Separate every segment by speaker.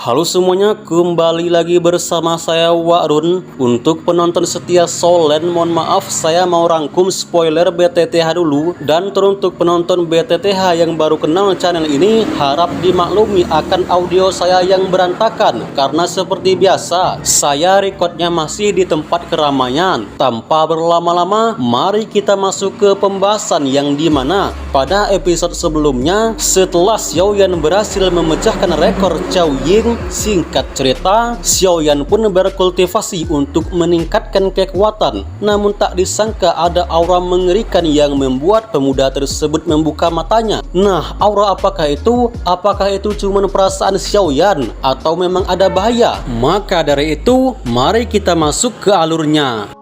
Speaker 1: Halo semuanya, kembali lagi bersama saya Wa'run. Untuk penonton setia Solen, mohon maaf saya mau rangkum spoiler BTTH dulu. Dan teruntuk penonton BTTH yang baru kenal channel ini, harap dimaklumi akan audio saya yang berantakan. Karena seperti biasa, saya recordnya masih di tempat keramaian. Tanpa berlama-lama, mari kita masuk ke pembahasan yang dimana pada episode sebelumnya, setelah Xiaoyan berhasil memecahkan rekor Cao Ying, singkat cerita, Xiaoyan pun berkultivasi untuk meningkatkan kekuatan. Namun tak disangka ada aura mengerikan yang membuat pemuda tersebut membuka matanya. Nah, aura apakah itu? Apakah itu cuma perasaan Xiaoyan atau memang ada bahaya? Maka dari itu, mari kita masuk ke alurnya.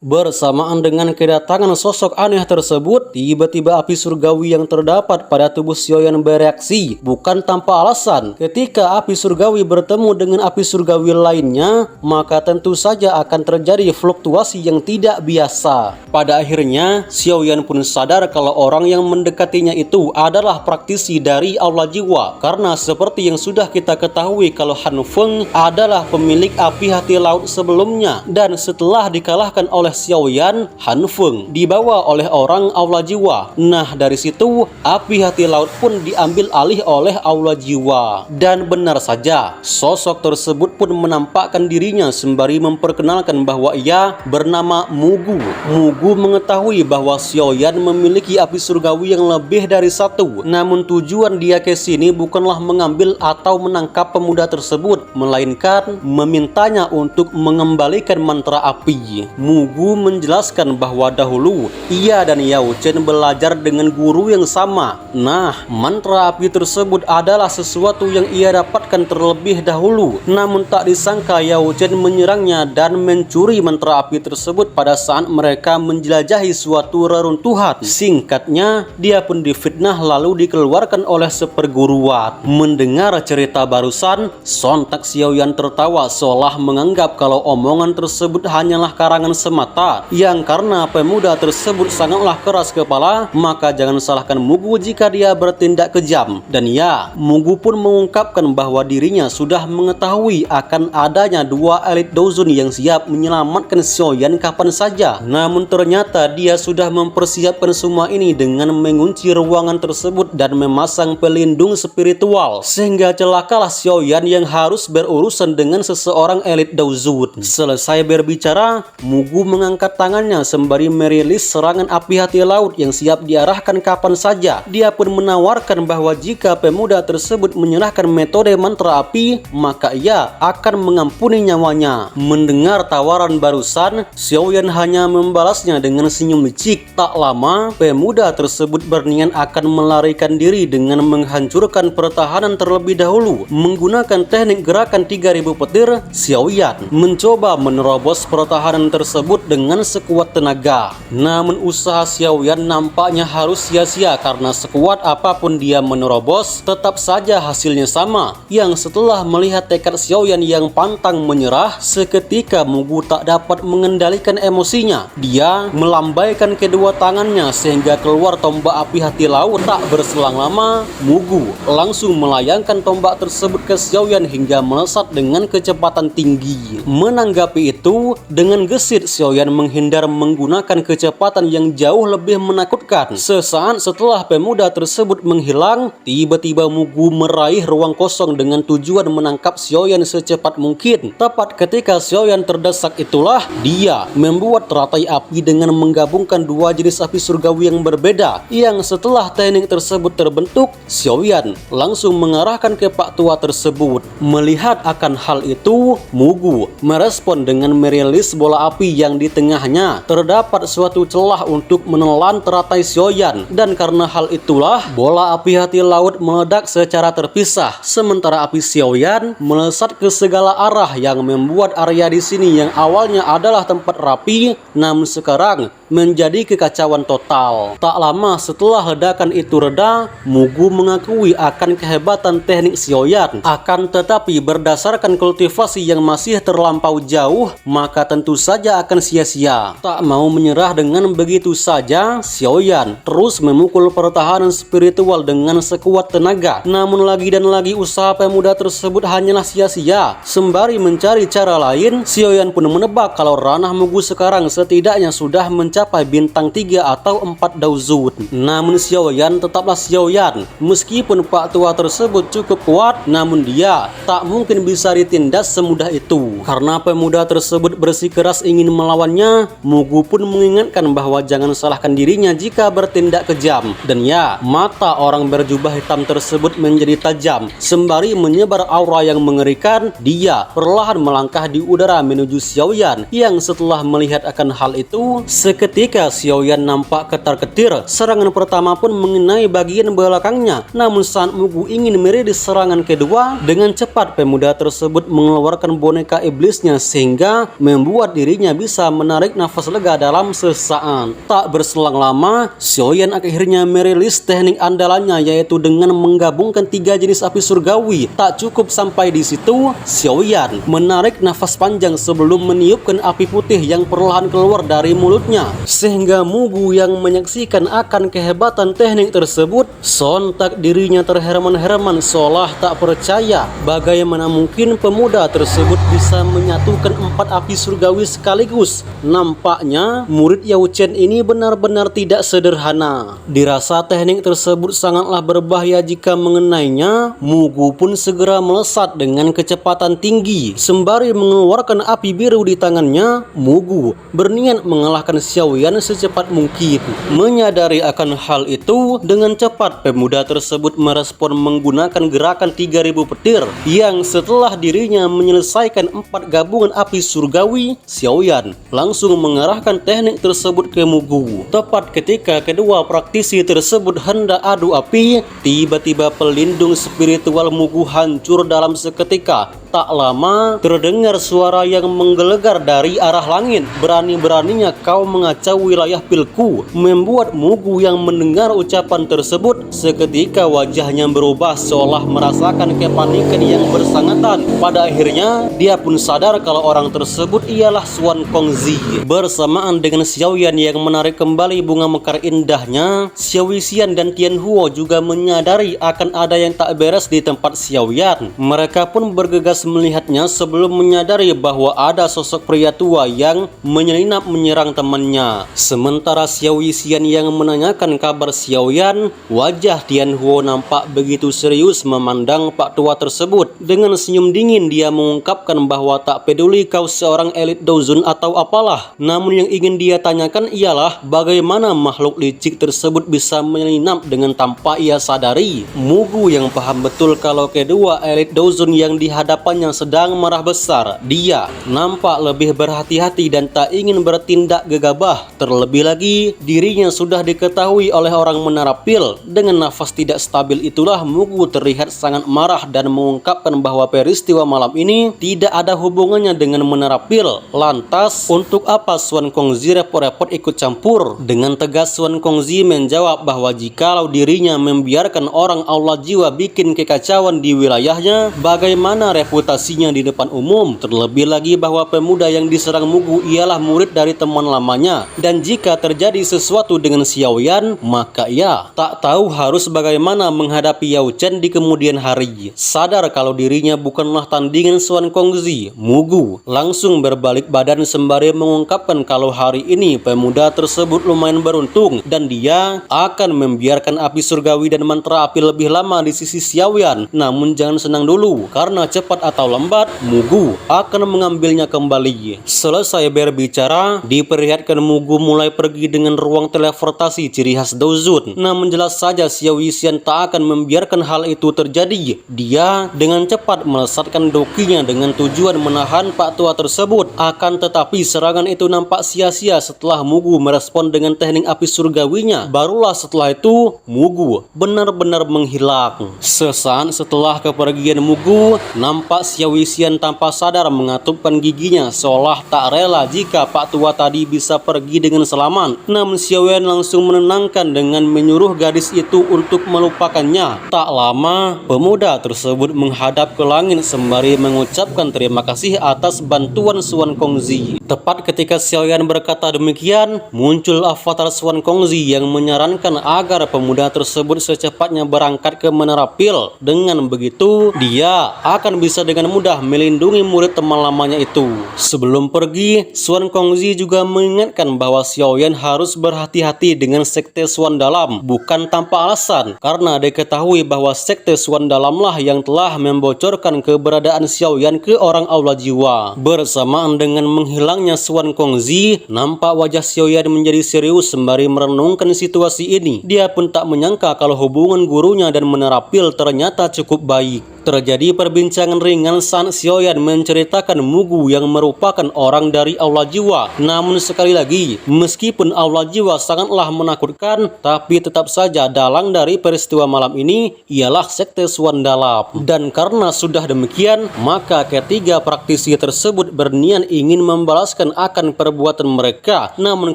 Speaker 1: Bersamaan dengan kedatangan sosok aneh tersebut, tiba-tiba api surgawi yang terdapat pada tubuh Xiaoyan bereaksi, bukan tanpa alasan. Ketika api surgawi bertemu dengan api surgawi lainnya, maka tentu saja akan terjadi fluktuasi yang tidak biasa. Pada akhirnya, Xiaoyan pun sadar kalau orang yang mendekatinya itu adalah praktisi dari aula jiwa. Karena seperti yang sudah kita ketahui kalau Han Feng adalah pemilik api hati laut sebelumnya, dan setelah dikalahkan oleh Xiaoyan, Han Feng dibawa oleh orang aula jiwa. Nah, dari situ api hati laut pun diambil alih oleh aula jiwa. Dan benar saja, sosok tersebut pun menampakkan dirinya sembari memperkenalkan bahwa ia bernama Mugu. Mugu mengetahui bahwa Xiaoyan memiliki api surgawi yang lebih dari satu. Namun tujuan dia ke sini bukanlah mengambil atau menangkap pemuda tersebut, melainkan memintanya untuk mengembalikan mantra api. Mugu menjelaskan bahwa dahulu ia dan Yao Chen belajar dengan guru yang sama. Nah, mantra api tersebut adalah sesuatu yang ia dapatkan terlebih dahulu. Namun tak disangka Yao Chen menyerangnya dan mencuri mantra api tersebut pada saat mereka menjelajahi suatu reruntuhan. Singkatnya, dia pun difitnah lalu dikeluarkan oleh seperguruan. Mendengar cerita barusan, sontak Xiaoyan tertawa seolah menganggap kalau omongan tersebut hanyalah karangan semata. Yang karena pemuda tersebut sangatlah keras kepala, maka jangan salahkan Mugu jika dia bertindak kejam. Dan ya, Mugu pun mengungkapkan bahwa dirinya sudah mengetahui akan adanya dua elit Douzun yang siap menyelamatkan Xiaoyan kapan saja. Namun ternyata dia sudah mempersiapkan semua ini dengan mengunci ruangan tersebut dan memasang pelindung spiritual, sehingga celakalah Xiaoyan yang harus berurusan dengan seseorang elit Douzun. Selesai berbicara, Mugu mengangkat tangannya sembari merilis serangan api hati laut yang siap diarahkan kapan saja. Dia pun menawarkan bahwa jika pemuda tersebut menyerahkan metode mantra api, maka ia akan mengampuni nyawanya. Mendengar tawaran barusan, Xiaoyan hanya membalasnya dengan senyum licik. Tak lama, pemuda tersebut berniat akan melarikan diri dengan menghancurkan pertahanan terlebih dahulu. Menggunakan teknik gerakan 3000 petir, Xiaoyan mencoba menerobos pertahanan tersebut dengan sekuat tenaga. Namun usaha Xiaoyan nampaknya harus sia-sia karena sekuat apapun dia menerobos, tetap saja hasilnya sama. Yang setelah melihat tekad Xiaoyan yang pantang menyerah, seketika Mugu tak dapat mengendalikan emosinya. Dia melambaikan kedua tangannya sehingga keluar tombak api hati laut. Tak berselang lama, Mugu langsung melayangkan tombak tersebut ke Xiaoyan hingga melesat dengan kecepatan tinggi. Menanggapi itu, dengan gesit Xiaoyan menghindar menggunakan kecepatan yang jauh lebih menakutkan. Sesaat setelah pemuda tersebut menghilang, tiba-tiba Mugu meraih ruang kosong dengan tujuan menangkap Xiaoyan secepat mungkin. Tepat ketika Xiaoyan terdesak itulah dia membuat teratai api dengan menggabungkan dua jenis api surgawi yang berbeda. Yang setelah teknik tersebut terbentuk, Xiaoyan langsung mengarahkan ke pak tua tersebut. Melihat akan hal itu, Mugu merespon dengan merilis bola api yang di tengahnya terdapat suatu celah untuk menelan teratai Xiaoyan, dan karena hal itulah bola api hati laut meledak secara terpisah, sementara api Xiaoyan melesat ke segala arah yang membuat area di sini yang awalnya adalah tempat rapi, namun sekarang menjadi kekacauan total. Tak lama setelah ledakan itu reda, Mugu mengakui akan kehebatan teknik Xiaoyan. Akan tetapi berdasarkan kultivasi yang masih terlampau jauh, maka tentu saja akan sia-sia. Tak mau menyerah dengan begitu saja, Xiaoyan terus memukul pertahanan spiritual dengan sekuat tenaga. Namun lagi dan lagi usaha pemuda tersebut hanyalah sia-sia. Sembari mencari cara lain, Xiaoyan pun menebak kalau ranah Mugu sekarang setidaknya sudah mencapai bintang 3 atau 4 dauzun. Namun Xiaoyan tetaplah Xiaoyan. Meskipun Pak Tua tersebut cukup kuat, namun dia tak mungkin bisa ditindas semudah itu. Karena pemuda tersebut bersikeras ingin melawannya, Mugu pun mengingatkan bahwa jangan salahkan dirinya jika bertindak kejam. Dan ya, mata orang berjubah hitam tersebut menjadi tajam. Sembari menyebar aura yang mengerikan, dia perlahan melangkah di udara menuju Xiaoyan, yang setelah melihat akan hal itu, seketika Xiaoyan nampak ketar-ketir. Serangan pertama pun mengenai bagian belakangnya. Namun saat Mugu ingin merilis serangan kedua, dengan cepat pemuda tersebut mengeluarkan boneka iblisnya sehingga membuat dirinya bisa menarik nafas lega dalam sesaat. Tak berselang lama, Xiaoyan akhirnya merilis teknik andalannya, yaitu dengan menggabungkan 3 jenis api surgawi. Tak cukup sampai di situ, Xiaoyan menarik nafas panjang sebelum meniupkan api putih yang perlahan keluar dari mulutnya, sehingga Mugu yang menyaksikan akan kehebatan teknik tersebut, sontak dirinya terheran-heran seolah tak percaya bagaimana mungkin pemuda tersebut bisa menyatukan 4 api surgawi sekaligus. Nampaknya murid Yao Chen ini benar-benar tidak sederhana. Dirasa teknik tersebut sangatlah berbahaya jika mengenainya, Mugu pun segera melesat dengan kecepatan tinggi. Sembari mengeluarkan api biru di tangannya, Mugu berniat mengalahkan Xiaoyan secepat mungkin. Menyadari akan hal itu, dengan cepat pemuda tersebut merespon menggunakan gerakan 3000 petir, yang setelah dirinya menyelesaikan 4 gabungan api surgawi, Xiaoyan langsung mengarahkan teknik tersebut ke Mugu. Tepat ketika kedua praktisi tersebut hendak adu api, tiba-tiba pelindung spiritual Mugu hancur dalam seketika. Tak lama terdengar suara yang menggelegar dari arah langit. Berani-beraninya kau mengacau wilayah Pilku. Membuat Mugu yang mendengar ucapan tersebut seketika wajahnya berubah seolah merasakan kepanikan yang bersangatan. Pada akhirnya dia pun sadar kalau orang tersebut ialah Xuan Kongzi. Bersamaan dengan Xiaoyan yang menarik kembali bunga mekar indahnya, Xiao Yixian dan Tian Huo juga menyadari akan ada yang tak beres di tempat Xiaoyan. Mereka pun bergegas melihatnya sebelum menyadari bahwa ada sosok pria tua yang menyelinap menyerang temannya. Sementara Xiao Yixian yang menanyakan kabar Xiaoyan, wajah Tian Huo nampak begitu serius memandang Pak Tua tersebut. Dengan senyum dingin dia mengungkapkan bahwa tak peduli kau seorang elit dauzun atau apalah, namun yang ingin dia tanyakan ialah bagaimana makhluk licik tersebut bisa menyelinap dengan tanpa ia sadari. Mugu yang paham betul kalau kedua elit dauzun yang dihadapannya sedang marah besar, dia nampak lebih berhati-hati dan tak ingin bertindak gegabah. Terlebih lagi, dirinya sudah diketahui oleh orang Menara Pil. Dengan nafas tidak stabil itulah Mugu terlihat sangat marah dan mengungkapkan bahwa peristiwa malam ini tidak ada hubungannya dengan Menara Pil. Lantas, untuk apa Xuan Kongzi repot-repot ikut campur? Dengan tegas Xuan Kongzi menjawab bahwa jikalau dirinya membiarkan orang Allah jiwa bikin kekacauan di wilayahnya, bagaimana reputasinya di depan umum? Terlebih lagi bahwa pemuda yang diserang Mugu ialah murid dari teman lamanya, dan jika terjadi sesuatu dengan Xiaoyan, maka ia tak tahu harus bagaimana menghadapi Yao Chen di kemudian hari. Sadar kalau dirinya bukanlah tandingan Xuan Kongzi, Mugu langsung berbalik badan sembari mengungkapkan kalau hari ini pemuda tersebut lumayan beruntung dan dia akan membiarkan api surgawi dan mantra api lebih lama di sisi Xiaoyan. Namun jangan senang dulu, karena cepat atau lambat Mugu akan mengambilnya kembali. Selesai berbicara, diperlihatkan Mugu mulai pergi dengan ruang teleportasi ciri khas dauzun. Namun jelas saja Xiao Yixian tak akan membiarkan hal itu terjadi. Dia dengan cepat melesatkan dokinya dengan tujuan menahan Pak Tua tersebut. Akan tetapi serangan itu nampak sia-sia setelah Mugu merespon dengan teknik api surgawinya. Barulah setelah itu Mugu benar-benar menghilang. Sesaat setelah kepergian Mugu, nampak Nampak Xiao Yixian tanpa sadar mengatupkan giginya seolah tak rela jika Pak Tua tadi bisa pergi dengan selamat. Namun Xiao Yan langsung menenangkan dengan menyuruh gadis itu untuk melupakannya. Tak lama, pemuda tersebut menghadap ke langit sembari mengucapkan terima kasih atas bantuan Suan Kongzi. Tepat ketika Xiao Yan berkata demikian, muncul avatar Suan Kongzi yang menyarankan agar pemuda tersebut secepatnya berangkat ke Menara Pil. Dengan begitu, dia akan bisa dengan mudah melindungi murid teman lamanya itu. Sebelum pergi, Suan Kongzi juga mengingatkan bahwa Xiao Yan harus berhati-hati dengan sekte Suan Dalam, bukan tanpa alasan, karena diketahui bahwa sekte Suan Dalamlah yang telah membocorkan keberadaan Xiao Yan ke orang aula jiwa. Bersamaan dengan menghilangnya Suan Kongzi, nampak wajah Xiao Yan menjadi serius sembari merenungkan situasi ini. Dia pun tak menyangka kalau hubungan gurunya dan Menara Pil ternyata cukup baik. Terjadi perbincangan ringan saat Xiao Yan menceritakan Mugu yang merupakan orang dari aula jiwa. Namun sekali lagi, meskipun aula jiwa sangatlah menakutkan, tapi tetap saja dalang dari peristiwa malam ini ialah sekte Suan Dalam. Dan karena sudah demikian, maka ketiga praktisi tersebut berniat ingin membalaskan akan perbuatan mereka. Namun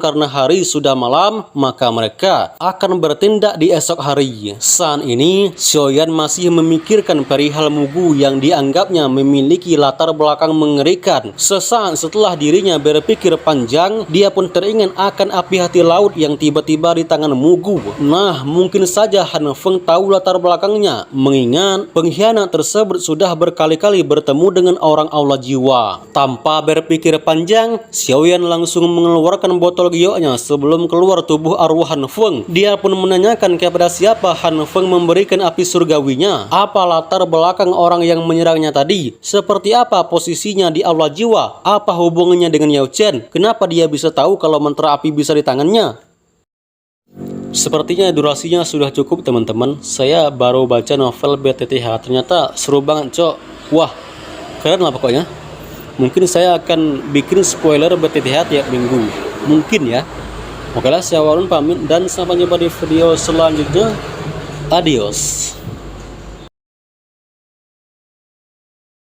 Speaker 1: karena hari sudah malam, maka mereka akan bertindak di esok hari. Saat ini, Xiao Yan masih memikirkan perihal Mugu yang dianggapnya memiliki latar belakang mengerikan. Sesaat setelah dirinya berpikir panjang, dia pun teringat akan api hati laut yang tiba-tiba di tangan Mugu. Nah, mungkin saja Han Feng tahu latar belakangnya, mengingat pengkhianat tersebut sudah berkali-kali bertemu dengan orang aula jiwa. Tanpa berpikir panjang, Xiao Yan langsung mengeluarkan botol gioknya sebelum keluar tubuh arwah Han Feng. Dia pun menanyakan kepada siapa Han Feng memberikan api surgawinya, apa latar belakang orang yang menyerangnya tadi, seperti apa posisinya di aula jiwa, apa hubungannya dengan Yao Chen, kenapa dia bisa tahu kalau mantra api bisa di tangannya. Sepertinya durasinya sudah cukup teman-teman. Saya baru baca novel BTTH, ternyata seru banget cok. Wah, keren lah pokoknya. Mungkin saya akan bikin spoiler BTTH tiap minggu, mungkin ya. Oke lah, saya Warun pamit dan sampai jumpa di video selanjutnya. Adios.